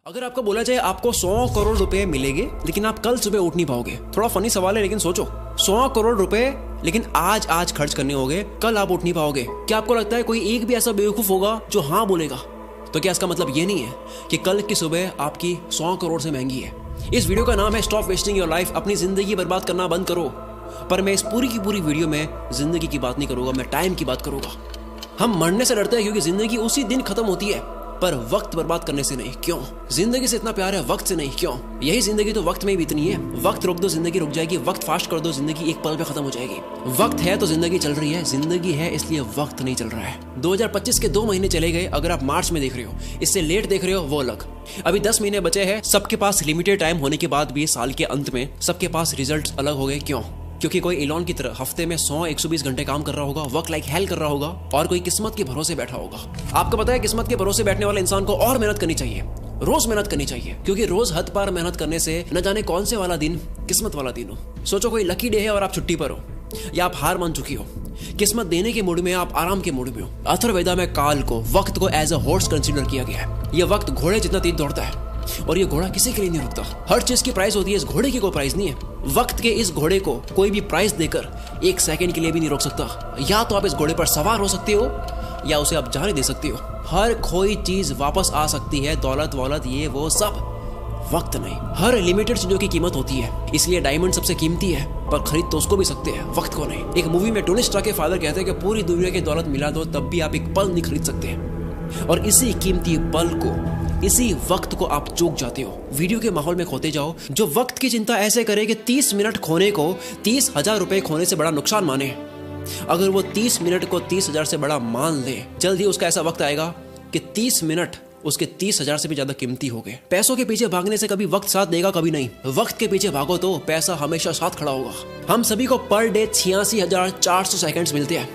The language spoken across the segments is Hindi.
अगर आपको बोला जाए आपको 100 करोड़ रुपए मिलेंगे लेकिन आप कल सुबह उठ नहीं पाओगे, थोड़ा फनी सवाल है लेकिन सोचो, 100 करोड़ रुपए लेकिन आज खर्च करने होंगे, कल आप उठ नहीं पाओगे। क्या आपको लगता है कोई एक भी ऐसा बेवकूफ होगा जो हाँ बोलेगा? तो क्या इसका मतलब ये नहीं है कि कल की सुबह आपकी 100 करोड़ से महंगी है? इस वीडियो का नाम है स्टॉप वेस्टिंग योर लाइफ, अपनी जिंदगी बर्बाद करना बंद करो। पर मैं इस पूरी की पूरी वीडियो में जिंदगी की बात नहीं करूंगा, मैं टाइम की बात करूंगा। हम मरने से डरते हैं क्योंकि जिंदगी उसी दिन खत्म होती है, पर वक्त बर्बाद करने से नहीं। क्यों? जिंदगी से इतना प्यार है, वक्त से नहीं। क्यों? यही जिंदगी तो वक्त में ही बीतनी है। वक्त रोक दो जिंदगी रुक जाएगी, वक्त फास्ट कर दो जिंदगी एक पल में खत्म हो जाएगी। वक्त है तो जिंदगी चल रही है, जिंदगी है इसलिए वक्त नहीं चल रहा है। 2025 के 2 महीने चले गए, अगर आप मार्च में देख रहे हो, इससे लेट देख रहे हो वो अलग। अभी 10 महीने बचे हैं। सबके पास लिमिटेड टाइम होने के बाद भी साल के अंत में सबके पास रिजल्ट अलग हो गए। क्यों? क्योंकि कोई एलॉन की तरह हफ्ते में 100-120 घंटे काम कर रहा होगा, वर्क लाइक हेल कर रहा होगा, और कोई किस्मत के भरोसे बैठा होगा। आपको पता है किस्मत के भरोसे बैठने वाले इंसान को और मेहनत करनी चाहिए, रोज मेहनत करनी चाहिए, क्योंकि रोज हद पार मेहनत करने से न जाने कौन से वाला दिन किस्मत वाला दिन हो। सोचो कोई लकी डे है और आप छुट्टी पर हो, या आप हार मान चुकी हो, किस्मत देने के मूड में, आप आराम के मूड में हो। अथर्ववेदा में काल को, वक्त को एज अ हॉर्स कंसीडर किया गया है। यह वक्त घोड़े जितना तेज दौड़ता है और ये घोड़ा किसी के लिए नहीं रुकता। हर चीज की प्राइस होती है, इस घोड़े की कोई प्राइस नहीं है। वक्त के इस घोड़े को कोई भी प्राइस देकर 1 सेकंड के लिए भी नहीं रोक सकता। या तो आप इस घोड़े पर सवार हो सकते हो या उसे आप जाने दे सकते हो। हर कोई चीज वापस आ सकती है, दौलत वौलत ये वो सब, वक्त नहीं। हर लिमिटेड चीजों की कीमत होती है, इसलिए डायमंड सबसे कीमती है, पर खरीद तो उसको भी सकते हैं, वक्त को नहीं। एक मूवी में टोनी स्टार्क के फादर कहते हैं कि पूरी दुनिया की दौलत मिला दो तब भी आप एक पल नहीं खरीद सकते, और इसी कीमती पल को, इसी वक्त को आप चूक जाते हो। वीडियो के माहौल में खोते जाओ। जो वक्त की चिंता ऐसे करे कि 30 मिनट खोने को 30,000 रुपए खोने से बड़ा नुकसान माने, अगर वो 30 मिनट को 30,000 से बड़ा मान ले, जल्द ही उसका ऐसा वक्त आएगा कि 30 मिनट उसके 30,000 से भी ज्यादा कीमती हो गए। पैसों के पीछे भागने से कभी वक्त साथ देगा, कभी नहीं। वक्त के पीछे भागो तो पैसा हमेशा साथ खड़ा होगा। हम सभी को पर डे 86,400 सेकंड्स मिलते हैं।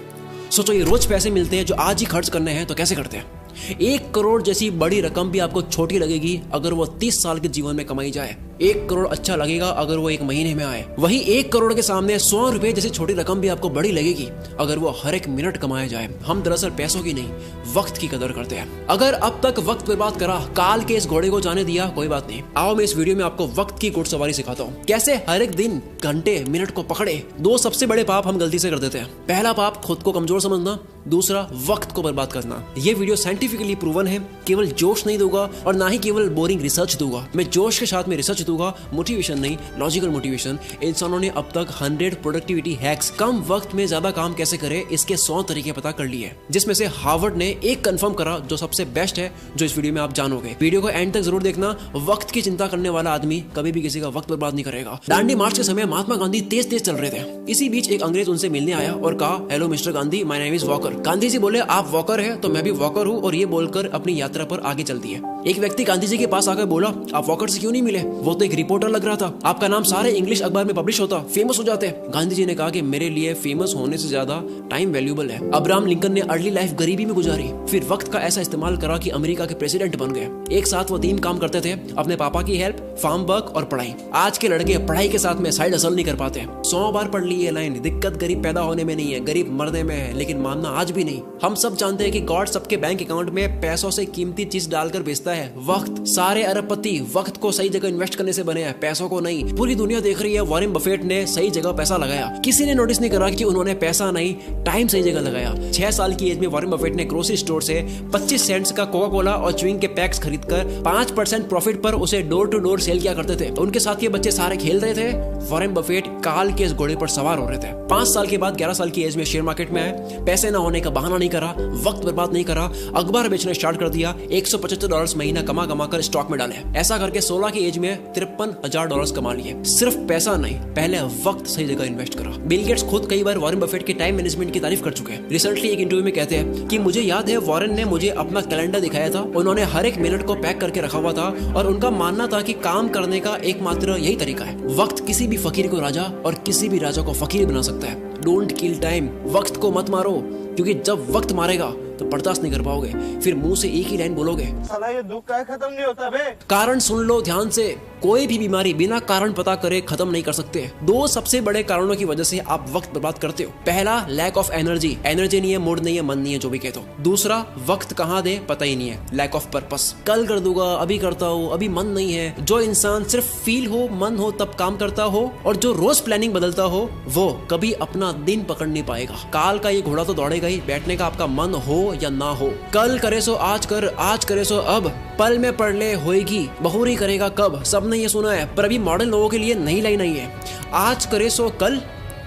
सोचो ये रोज पैसे मिलते हैं जो आज ही खर्च करने हैं, तो कैसे करते हैं? 1 करोड़ जैसी बड़ी रकम भी आपको छोटी लगेगी अगर वो 30 साल के जीवन में कमाई जाए। 1 करोड़ अच्छा लगेगा अगर वो 1 महीने में आए। वही 1 करोड़ के सामने 100 रुपए जैसी छोटी रकम भी आपको बड़ी लगेगी अगर वो हर 1 मिनट कमाया जाए। हम दरअसल पैसों की नहीं, वक्त की कदर करते हैं। अगर अब तक वक्त बर्बाद करा, काल के इस घोड़े को जाने दिया, कोई बात नहीं। आओ मैं इस वीडियो में आपको वक्त की घुड़सवारी सिखाता हूँ, कैसे हर एक दिन, घंटे, मिनट को पकड़े। 2 सबसे बड़े पाप हम गलती से कर देते हैं। पहला पाप खुद को कमजोर समझना, दूसरा वक्त को बर्बाद करना। ये वीडियो साइंटिफिकली प्रूवन है, केवल जोश नहीं दूंगा और ना ही केवल बोरिंग रिसर्च दूंगा। मैं जोश के साथ में रिसर्च दूंगा, मोटिवेशन नहीं, लॉजिकल मोटिवेशन। इंसानों ने अब तक 100 प्रोडक्टिविटी हैक्स, कम वक्त में ज्यादा काम कैसे करें, इसके 100 तरीके पता कर लिए, जिसमें से हार्वर्ड ने एक कंफर्म करा जो सबसे बेस्ट है, जो इस वीडियो में आप जानोगे। वीडियो को एंड तक जरूर देखना। वक्त की चिंता करने वाला आदमी कभी भी किसी का वक्त बर्बाद नहीं करेगा। दांडी मार्च के समय महात्मा गांधी तेज चल रहे थे। इसी बीच एक अंग्रेज उनसे मिलने आया और कहा, hello Mister Gandhi, my name is Walker. Gandhi ji बोले, आप वॉकर है तो मैं भी वॉकर हूँ, और ये बोलकर अपनी यात्रा पर आगे चल दिए। एक व्यक्ति गांधी जी के पास आकर बोला, आप वॉकर से क्यों नहीं मिले? वो तो एक रिपोर्टर लग रहा था, आपका नाम सारे इंग्लिश अखबार में पब्लिश होता, फेमस हो जाते। गांधी जी ने कहा कि मेरे लिए फेमस होने से ज्यादा टाइम वैल्यूएबल है। अब्राहम लिंकन ने अर्ली लाइफ गरीबी में गुजारी, फिर वक्त का ऐसा इस्तेमाल करा कि अमेरिका के प्रेसिडेंट बन गए। एक साथ वो 3 काम करते थे, अपने पापा की हेल्प, फार्म वर्क और पढ़ाई। आज के लड़के पढ़ाई के साथ में साइड हसल नहीं कर पाते। 100 बार पढ़ ली ये लाइन, दिक्कत गरीब पैदा होने में नहीं है, गरीब मरने में है, लेकिन मानना आज भी नहीं। हम सब जानते हैं कि गॉड सबके बैंक अकाउंट में पैसों से कीमती चीज डालकर भेजता है, वक्त। सारे अरबपति वक्त को सही जगह इन्वेस्ट करने से बने हैं, पैसों को नहीं। पूरी दुनिया देख रही है वॉरेन बफेट ने सही जगह पैसा लगाया। किसी ने नोटिस नहीं करा कि उन्होंने पैसा नहीं, टाइम सही जगह लगाया। 6 साल की एज में वॉरेन बफेट ने ग्रोसरी स्टोर से 25 सेंट्स का कोका कोला और च्युइंग के पैक्स खरीदकर 5% प्रॉफिट पर उसे डोर टू डोर सेल किया करते थे। उनके साथ ये बच्चे सारे खेल रहे थे, वॉरेन बफेट काल के इस घोड़े पर सवार हो रहे थे। 5 साल के बाद 11 साल की एज में शेयर मार्केट में आए। पैसे ना होने का बहाना नहीं करा, वक्त बर्बाद नहीं करा, अखबार बेचना स्टार्ट कर दिया। $175 महीना कमा कर स्टॉक में डाले। ऐसा करके 16 की एज में $53,000 कमा लिए। सिर्फ पैसा नहीं, पहले वक्त सही जगह इन्वेस्ट करा। बिल गेट्स खुद कई बार वॉरेन बफेट के टाइम मैनेजमेंट की तारीफ कर चुके हैं। रिसेंटली एक इंटरव्यू में कहते हैं कि मुझे याद है वॉरेन ने मुझे अपना कैलेंडर दिखाया था, उन्होंने हर 1 मिनट को पैक करके रखा हुआ था, और उनका मानना था कि काम करने का एकमात्र यही तरीका है। वक्त किसी भी फकीर को राजा और किसी भी राजा को फकीर बना सकता है। डोंट किल टाइम, वक्त को मत मारो, क्योंकि जब वक्त मारेगा तो बर्दाश्त नहीं कर पाओगे, फिर मुंह से एक ही लाइन बोलोगे, साला ये दुख का खत्म नहीं होता बे। कारण सुन लो ध्यान से, कोई भी बीमारी बिना कारण पता करे खत्म नहीं कर सकते। दो सबसे बड़े कारणों की वजह से आप वक्त बर्बाद करते हो। पहला, लैक ऑफ एनर्जी नहीं है, मूड नहीं है, मन नहीं है, जो भी कहते हो। दूसरा, वक्त कहाँ दे पता ही नहीं है, लैक ऑफ पर्पस। कल कर दूंगा, अभी करता हूँ, अभी मन नहीं है। जो इंसान सिर्फ फील हो, मन हो तब काम करता हो और जो रोज प्लानिंग बदलता हो, वो कभी अपना दिन पकड़ नहीं पाएगा। काल का ये घोड़ा तो दौड़ेगा ही, बैठने का आपका मन हो या ना हो। कल करे सो आज कर, आज करे सो अब, पल में पढ़ ले होएगी, बहुरी करेगा कब। सबने ये सुना है, पर अभी मॉडर्न लोगों के लिए नई लाइन आई है, आज करे सो कल,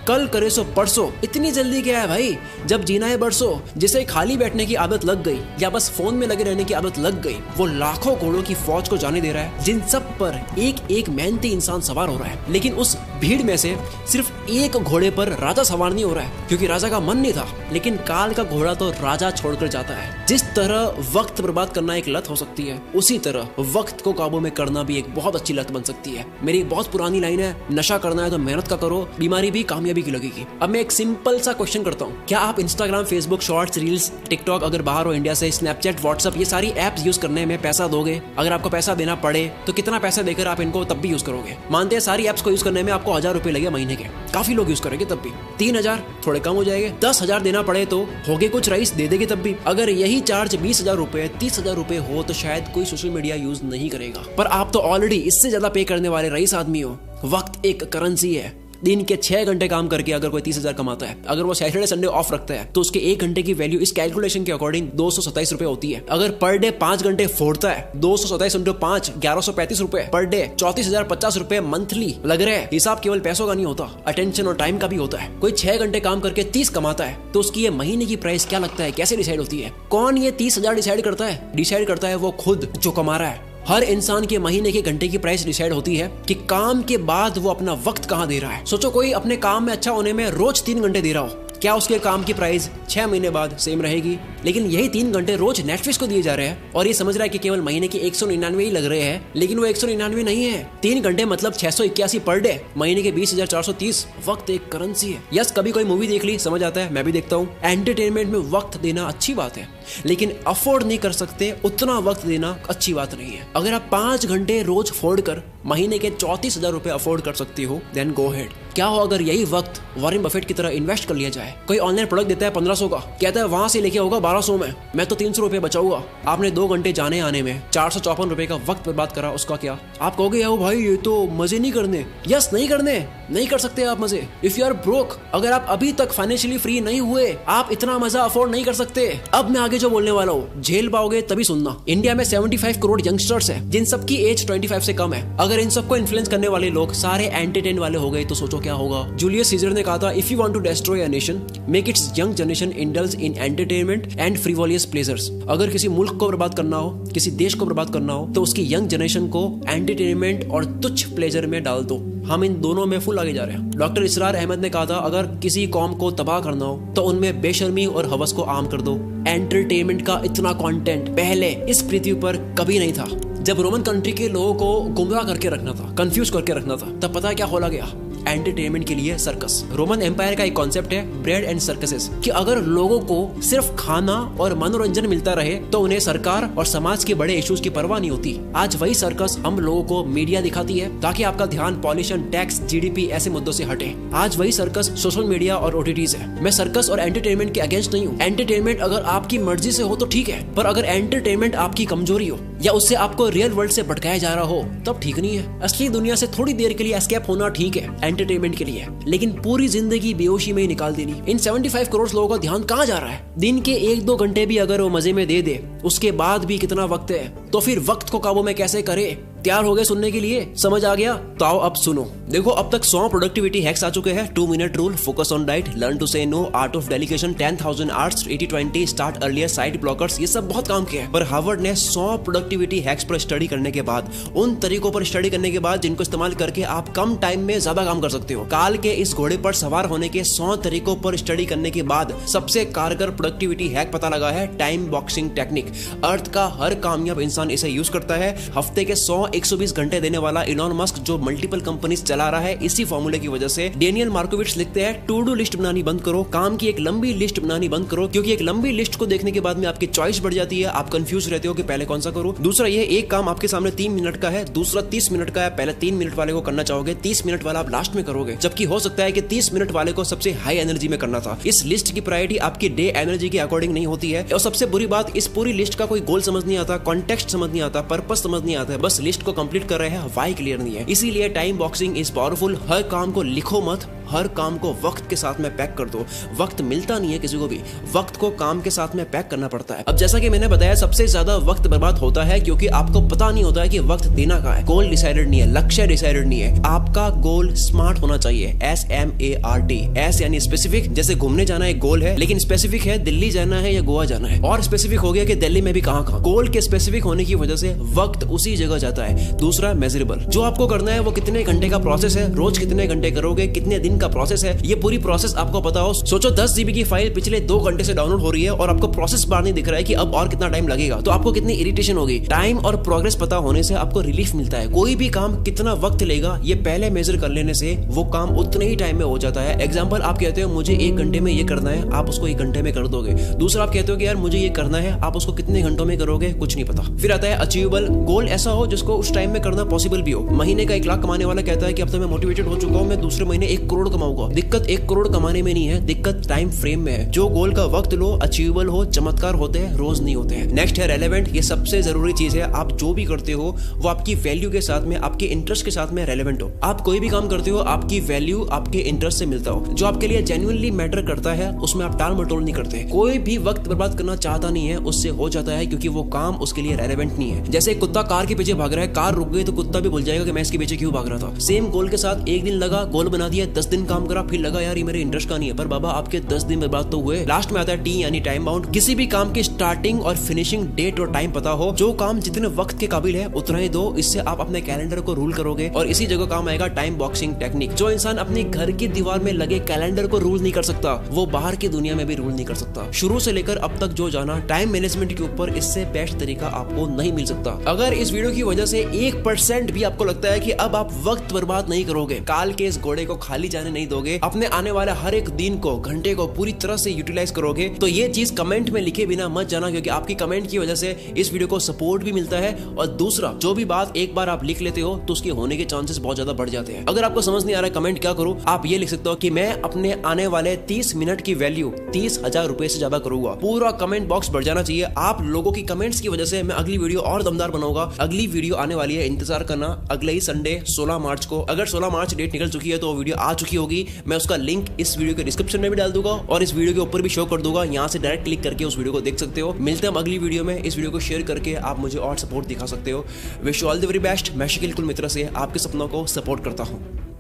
कल करे सो परसों। इतनी जल्दी क्या है भाई, जब जीना है बरसों। जिसे खाली बैठने की आदत लग गई या बस फोन में लगे रहने की आदत लग गई, वो लाखों घोड़ों की फौज को जाने दे रहा है, जिन सब पर एक एक मेहनती इंसान सवार हो रहा है। लेकिन उस भीड़ में से सिर्फ एक घोड़े पर राजा सवार नहीं हो रहा है, क्योंकि राजा का मन नहीं था। लेकिन काल का घोड़ा तो राजा छोड़कर जाता है। जिस तरह वक्त बर्बाद करना एक लत हो सकती है, उसी तरह वक्त को काबू में करना भी एक बहुत अच्छी लत बन सकती है। मेरी एक बहुत पुरानी लाइन है, नशा करना है तो मेहनत का करो, बीमारी भी कामयाबी की लगेगी। अब मैं एक सिंपल सा क्वेश्चन करता हूँ, क्या आप Instagram, Facebook, shorts, reels, TikTok, अगर बाहर हो इंडिया से, स्नैपचैट, व्हाट्सएप, ये सारी एप्स यूज करने में पैसा दोगे? अगर आपको पैसा देना पड़े तो कितना पैसा देकर आप इनको तब भी यूज करोगे? मानते हैं सारी एप्स को यूज करने में आपको 1000 रुपए लगे महीने के, काफी लोग यूज करेंगे तब भी। 3000 थोड़े कम हो जाएंगे, 10,000 देना पड़े तो होगे कुछ रईस दे देंगे तब भी। अगर यही चार्ज 20,000 रुपए, 30,000 रुपए हो तो शायद कोई सोशल मीडिया यूज नहीं करेगा। पर आप तो ऑलरेडी इससे ज्यादा पे करने वाले रईस आदमी हो। वक्त एक करेंसी है। दिन के 6 घंटे काम करके अगर कोई 30,000 कमाता है, अगर वो सैटरडे संडे ऑफ रखता है, तो उसके 1 घंटे की वैल्यू इस कैलकुलेशन के अकॉर्डिंग 227 रुपए होती है। अगर पर डे 5 घंटे फोड़ता है, 227 इंटू 5, 1135 रुपए पर डे, 34,050 रुपए मंथली लग रहे हैं। हिसाब केवल पैसों का नहीं होता, अटेंशन और टाइम का भी होता है। कोई 6 घंटे काम करके 30 कमाता है, तो उसकी ये महीने की प्राइस क्या लगता है, कैसे डिसाइड होती है? कौन ये 30,000 डिसाइड करता है? डिसाइड करता है वो खुद जो कमा रहा है। हर इंसान के महीने के घंटे की प्राइस डिसाइड होती है कि काम के बाद वो अपना वक्त कहाँ दे रहा है। सोचो कोई अपने काम में अच्छा होने में रोज 3 घंटे दे रहा हो, क्या उसके काम की प्राइस 6 महीने बाद सेम रहेगी? लेकिन यही 3 घंटे रोज नेटफ्लिक्स को दिए जा रहे हैं और ये समझ रहा है कि केवल महीने के 199 ही लग रहे हैं, लेकिन वो 199 नहीं है। 3 घंटे मतलब 681 पर डे, महीने के 20,430। वक्त एक करेंसी है। यस, कभी कोई मूवी देख ली, समझ आता है, मैं भी देखता हूँ। एंटरटेनमेंट में वक्त देना अच्छी बात है, लेकिन अफोर्ड नहीं कर सकते उतना वक्त देना अच्छी बात नहीं है। अगर आप 5 घंटे रोज फोड़ कर महीने के 34,000 रुपए अफोर्ड कर सकती हो, देन गो हेड। क्या हो अगर यही वक्त वॉरेन बफेट की तरह इन्वेस्ट कर लिया जाए? कोई ऑनलाइन प्रोडक्ट देता है 1500 का, कहता है वहां से लेके होगा 1200 में, मैं तो 300 रुपए बचाऊंगा। आपने 2 घंटे जाने आने में 454 रुपए का वक्त बर्बाद करा, उसका क्या? आप कहोगे यार भाई ये तो मजे नहीं करने। यस, नहीं करने, नहीं कर सकते आप मजे। इफ यू आर ब्रोक, अगर आप अभी तक फाइनेंशियली फ्री नहीं हुए, आप इतना मजा अफोर्ड नहीं कर सकते। अब मैं आगे जो बोलने वाला हूँ झेल पाओगे तभी सुनना। इंडिया में 75 करोड़ यंगस्टर्स है, जिन सबकी एज 25 से कम है। अगर इन सबको इन्फ्लुएंस करने वाले लोग सारे एंटरटेन वाले हो गए तो सोचो क्या होगा। जूलियस सीजर ने कहा था, if you want to destroy a nation, make its young generation indulge in entertainment and frivolous pleasures. अगर किसी मुल्क को बर्बाद करना हो, किसी देश को बर्बाद करना हो, तो उसकी यंग जनरेशन को एंटरटेनमेंट और तुच्छ प्लेजर में डाल दो। हम इन दोनों में फुल आगे जा रहे हैं। डॉक्टर इसरार अहमद ने कहा था, अगर किसी कौम को तबाह करना हो तो उनमें बेशर्मी और हवस को आम कर दो। एंटरटेनमेंट का इतना कंटेंट पहले इस पृथ्वी पर कभी नहीं था। जब रोमन कंट्री के लोगों को गुमराह करके रखना था, कंफ्यूज करके रखना था, तब पता है क्या खोला गया? एंटरटेनमेंट के लिए सर्कस। रोमन एम्पायर का एक कॉन्सेप्ट है ब्रेड एंड सर्कसेस, कि अगर लोगों को सिर्फ खाना और मनोरंजन मिलता रहे तो उन्हें सरकार और समाज के बड़े इश्यूज की परवाह नहीं होती। आज वही सर्कस हम लोगों को मीडिया दिखाती है ताकि आपका ध्यान पॉल्यूशन, टैक्स, जीडीपी ऐसे मुद्दों से हटे। आज वही सर्कस सोशल मीडिया और ओटीटीज है। मैं सर्कस और एंटरटेनमेंट के अगेंस्ट नहीं हूँ। एंटरटेनमेंट अगर आपकी मर्जी से हो तो ठीक है, पर अगर एंटरटेनमेंट आपकी कमजोरी हो या उससे आपको रियल वर्ल्ड से भटकाया जा रहा हो तब ठीक नहीं है। असली दुनिया से थोड़ी देर के लिए एस्केप होना ठीक है एंटरटेनमेंट के लिए, लेकिन पूरी जिंदगी बेहोशी में ही निकाल देनी। इन 75 करोड़ लोगों का ध्यान कहाँ जा रहा है? दिन के 1-2 घंटे भी अगर वो मजे में दे दे, उसके बाद भी कितना वक्त है, तो फिर वक्त को काबू में कैसे करे? तैयार हो गए सुनने के लिए? समझ आ गया? तो आओ अब सुनो। देखो, अब तक 100 प्रोडक्टिविटी हैक्स आ चुके हैं। 2 minute rule, focus on diet, learn to say no, art of delegation, 10,000 arts, 80-20, start earlier, side blockers, ये सब बहुत काम किया है। पर हार्वर्ड ने 100 प्रोडक्टिविटी हैक्स पर स्टडी करने के बाद, उन तरीकों पर स्टडी करने के बाद जिनको इस्तेमाल करके आप कम टाइम में ज्यादा काम कर सकते हो, काल के इस घोड़े पर सवार होने के 100 तरीकों पर स्टडी करने के बाद सबसे कारगर प्रोडक्टिविटी हैक पता लगा है टाइम बॉक्सिंग टेक्निक। अर्थ का हर कामयाब इंसान इसे यूज करता है। हफ्ते के 100 120 घंटे देने वाला इलॉन मस्क जो मल्टीपल कंपनीज चला रहा है, इसी फॉर्मूले की वजह से डेनियल मार्कोविट्ज लिखते हैं टू डू लिस्ट बनानी बंद करो, काम की एक लंबी लिस्ट बनानी बंद करो, क्योंकि एक लंबी लिस्ट को देखने के बाद में आपकी चॉइस बढ़ जाती है, आप कंफ्यूज रहते हो कि पहले कौन सा करूं। दूसरा ये एक काम आपके सामने 3 मिनट का है, दूसरा 30 मिनट का है, पहले 3 मिनट वाले को करना चाहोगे, 30 मिनट वाला आप लास्ट में करोगे, जबकि हो सकता है कि 30 मिनट वाले को सबसे हाई एनर्जी में करना था। इस लिस्ट की प्रायोरिटी आपकी डे एनर्जी के अकॉर्डिंग नहीं होती है। और सबसे बुरी बात, इस पूरी लिस्ट का कोई गोल समझ नहीं आता, कॉन्टेक्स्ट समझ नहीं आता, पर्पस समझ नहीं आता है, बस लिस्ट को कंप्लीट कर रहे हैं, व्हाई क्लियर नहीं है। इसीलिए टाइम बॉक्सिंग इज पावरफुल। हर काम को लिखो मत, हर काम को वक्त के साथ में पैक कर दो। वक्त मिलता नहीं है किसी को भी, वक्त को काम के साथ में पैक करना पड़ता है। अब जैसा कि मैंने बताया, सबसे ज्यादा वक्त बर्बाद होता है क्योंकि आपको पता नहीं होता है कि वक्त देना कहाँ है। गोल डिसाइडेड नहीं है, लक्ष्य डिसाइडेड नहीं है। आपका गोल स्मार्ट होना चाहिए, SMART। एस यानी स्पेसिफिक, जैसे घूमने जाना एक गोल है, लेकिन स्पेसिफिक है दिल्ली जाना है या गोवा जाना है, और स्पेसिफिक हो गया कि दिल्ली में भी कहाँ कहाँ। गोल के स्पेसिफिक होने की वजह से वक्त उसी जगह जाता है। दूसरा मेजरेबल, जो आपको करना है वो कितने घंटे का प्रोसेस है, रोज कितने घंटे करोगे, कितने दिन का प्रोसेस है, ये पूरी प्रोसेस आपको पता हो। सोचो 10 GB की फाइल पिछले 2 घंटे से डाउनलोड हो रही है और आपको प्रोसेस बार नहीं दिख रहा है कि अब और कितना टाइम लगेगा, तो आपको कितनी इरिटेशन होगी। टाइम और प्रोग्रेस पता होने से आपको रिलीफ मिलता है। कोई भी काम कितना वक्त लेगा ये पहले मेजर कर लेने से वो काम उतने ही टाइम में हो जाता है। एग्जांपल, आप कहते हो मुझे 1 घंटे में ये करना है, आप उसको 1 घंटे में कर दोगे। दूसरा, आप कहते हो कि यार मुझे ये करना है, आप उसको कितने घंटों में करोगे, कुछ नहीं पता। फिर आता है अचीवेबल, गोल ऐसा हो जिसको उस टाइम में करना पॉसिबल भी हो। महीने का 1 लाख कमाने वाला कहता है कि अब तो मैं मोटिवेटेड हो चुका हूं, मैं दूसरे महीने 1 करोड़ कमाऊंगा। दिक्कत 1 करोड़ कमाने में नहीं है, दिक्कत टाइम फ्रेम में है। जो गोल का वक्त लो, अचीवेबल हो, चमत्कार होते हैं, रोज नहीं होते हैं। नेक्स्ट है रेलेवेंट। ये सबसे जरूरी चीज है। आप जो भी करते हो वो आपकी वैल्यू के साथ में, आपके इंटरेस्ट के साथ में रेलेवेंट हो। आप कोई भी काम करते हो, आपकी वैल्यू आपके इंटरेस्ट से मिलता हो। जो आपके लिए जेन्युइनली मैटर करता है उसमें आप टाल मटोल नहीं करते। कोई भी वक्त बर्बाद करना चाहता नहीं है, उससे हो जाता है, क्योंकि वो काम उसके लिए रेलेवेंट नहीं है। जैसे कुत्ता कार के पीछे भाग रहा है, कार रुक गई तो कुत्ता भी भूल जाएगा कि मैं इसके पीछे क्यों भाग रहा था। सेम गोल के साथ 1 दिन लगा, गोल बना दिया, 10 दिन काम करा, फिर लगा यार ये मेरे इंटरेस्ट का नहीं है, पर बाबा आपके 10 दिन बर्बाद तो हुए। लास्ट में आता है टी यानी टाइम बाउंड। किसी भी काम की स्टार्टिंग और फिनिशिंग डेट और टाइम पता हो। जो काम जितने वक्त के काबिल है उतना ही दो, इससे आप अपने कैलेंडर को रूल करोगे। और इसी जगह काम आएगा टाइम बॉक्सिंग टेक्निक। जो इंसान अपने घर की दीवार में लगे कैलेंडर को रूल नहीं कर सकता, वो बाहर की दुनिया में भी रूल नहीं कर सकता। शुरू से लेकर अब तक जो जाना टाइम मैनेजमेंट के ऊपर, इससे बेस्ट तरीका आपको नहीं मिल सकता। अगर इस वीडियो की वजह से 1% भी आपको लगता है कि अब आप वक्त बर्बाद नहीं करोगे, काल के इस घोड़े को खाली जाने नहीं दोगे, अपने आने वाले हर एक दिन को, घंटे को पूरी तरह से यूटिलाइज करोगे, तो ये चीज कमेंट में लिखे बिना मत जाना, क्योंकि आपकी कमेंट की वजह से इस वीडियो को सपोर्ट भी मिलता है। और दूसरा, जो भी बात एक बार आप लिख लेते हो तो उसके होने के चांसेस बहुत ज्यादा बढ़ जाते हैं। अगर आपको समझ नहीं आ रहा है कमेंट क्या करूं, आप ये लिख सकते हो कि मैं अपने आने वाले 30 मिनट की वैल्यू 30,000 रुपए से ज्यादा करूंगा। पूरा कमेंट बॉक्स बढ़ जाना चाहिए। आप लोगों की कमेंट्स की वजह से मैं अगली वीडियो और दमदार बनाऊंगा। अगली वीडियो आने वाली है, इंतजार करना, अगले ही संडे 16 मार्च को। अगर 16 मार्च डेट निकल चुकी है तो वीडियो आ चुकी होगी। मैं उसका लिंक इस वीडियो के डिस्क्रिप्शन में भी डाल दूंगा और इस वीडियो के ऊपर भी शो कर दूंगा। यहाँ से डायरेक्ट क्लिक करके उस वीडियो को देख सकते हो। मिलते हैं अगली वीडियो में। इस वीडियो को शेयर करके आप मुझे और सपोर्ट दिखा सकते हो। Wish you all the very best. मैं शकील कुल मित्र से आपके सपनों को सपोर्ट करता हूँ।